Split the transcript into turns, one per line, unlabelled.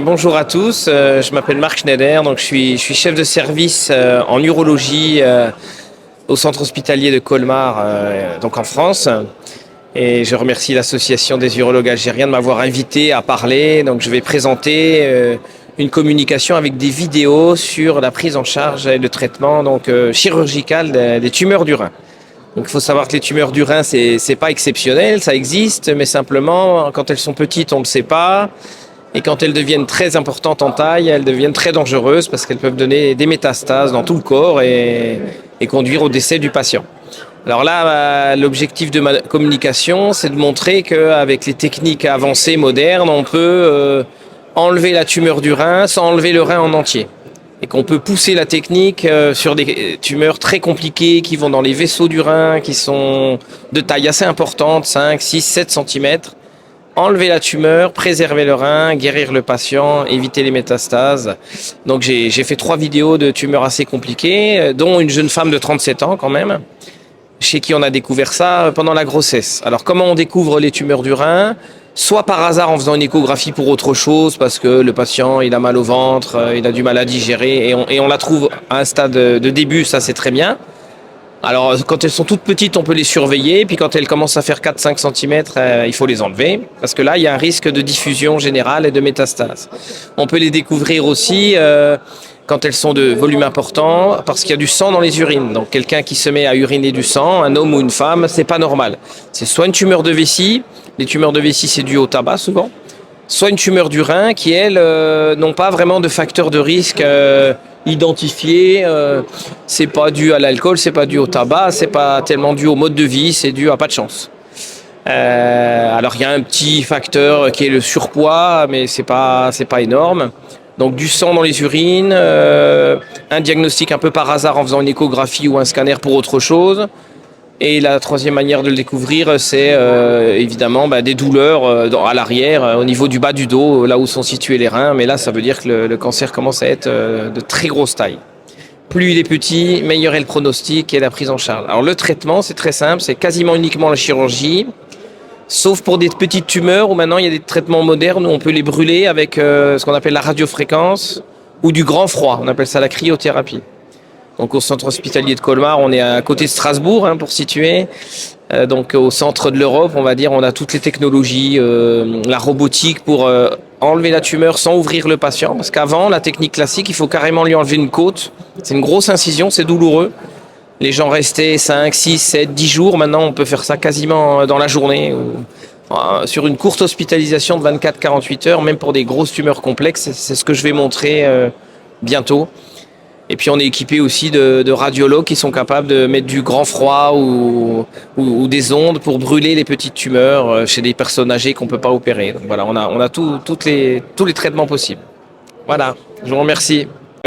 Bonjour à tous, je m'appelle Marc Schneider, donc je suis chef de service en urologie au centre hospitalier de Colmar, donc en France. Et je remercie l'association des urologues algériens de m'avoir invité à parler. Donc je vais présenter une communication avec des vidéos sur la prise en charge et le traitement chirurgical des tumeurs du rein. Donc il faut savoir que les tumeurs du rein, c'est pas exceptionnel, ça existe, mais simplement quand elles sont petites, on ne le sait pas. Et quand elles deviennent très importantes en taille, elles deviennent très dangereuses parce qu'elles peuvent donner des métastases dans tout le corps et conduire au décès du patient. Alors là, l'objectif de ma communication, c'est de montrer qu'avec les techniques avancées modernes, on peut enlever la tumeur du rein sans enlever le rein en entier. Et qu'on peut pousser la technique sur des tumeurs très compliquées qui vont dans les vaisseaux du rein, qui sont de taille assez importante, 5, 6, 7 cm. Enlever la tumeur, préserver le rein, guérir le patient, éviter les métastases. Donc j'ai fait 3 vidéos de tumeurs assez compliquées, dont une jeune femme de 37 ans quand même, chez qui on a découvert ça pendant la grossesse. Alors comment on découvre les tumeurs du rein? Soit par hasard en faisant une échographie pour autre chose, parce que le patient il a mal au ventre, il a du mal à digérer, et on la trouve à un stade de début, ça c'est très bien. Alors, quand elles sont toutes petites, on peut les surveiller. Puis quand elles commencent à faire 4-5 cm, il faut les enlever. Parce que là, il y a un risque de diffusion générale et de métastase. On peut les découvrir aussi quand elles sont de volume important, parce qu'il y a du sang dans les urines. Donc, quelqu'un qui se met à uriner du sang, un homme ou une femme, c'est pas normal. C'est soit une tumeur de vessie. Les tumeurs de vessie, c'est dû au tabac souvent. Soit une tumeur du rein qui, elles, n'ont pas vraiment de facteur de risque identifié. C'est pas dû à l'alcool, c'est pas dû au tabac, c'est pas tellement dû au mode de vie, c'est dû à pas de chance. Alors il y a un petit facteur qui est le surpoids, mais c'est pas énorme. Donc du sang dans les urines, un diagnostic un peu par hasard en faisant une échographie ou un scanner pour autre chose. Et la troisième manière de le découvrir, c'est évidemment des douleurs à l'arrière, au niveau du bas du dos, là où sont situés les reins. Mais là, ça veut dire que le cancer commence à être de très grosse taille. Plus il est petit, meilleur est le pronostic et la prise en charge. Alors le traitement, c'est très simple, c'est quasiment uniquement la chirurgie, sauf pour des petites tumeurs où maintenant il y a des traitements modernes où on peut les brûler avec ce qu'on appelle la radiofréquence ou du grand froid. On appelle ça la cryothérapie. Donc au centre hospitalier de Colmar, on est à côté de Strasbourg pour situer. Donc au centre de l'Europe, on va dire, on a toutes les technologies, la robotique pour enlever la tumeur sans ouvrir le patient. Parce qu'avant, la technique classique, il faut carrément lui enlever une côte. C'est une grosse incision, c'est douloureux. Les gens restaient 5, 6, 7, 10 jours. Maintenant, on peut faire ça quasiment dans la journée. Sur une courte hospitalisation de 24-48 heures, même pour des grosses tumeurs complexes. C'est ce que je vais montrer bientôt. Et puis on est équipé aussi de radiologues qui sont capables de mettre du grand froid ou des ondes pour brûler les petites tumeurs chez des personnes âgées qu'on ne peut pas opérer. Donc voilà, on a tous les traitements possibles. Voilà, je vous remercie.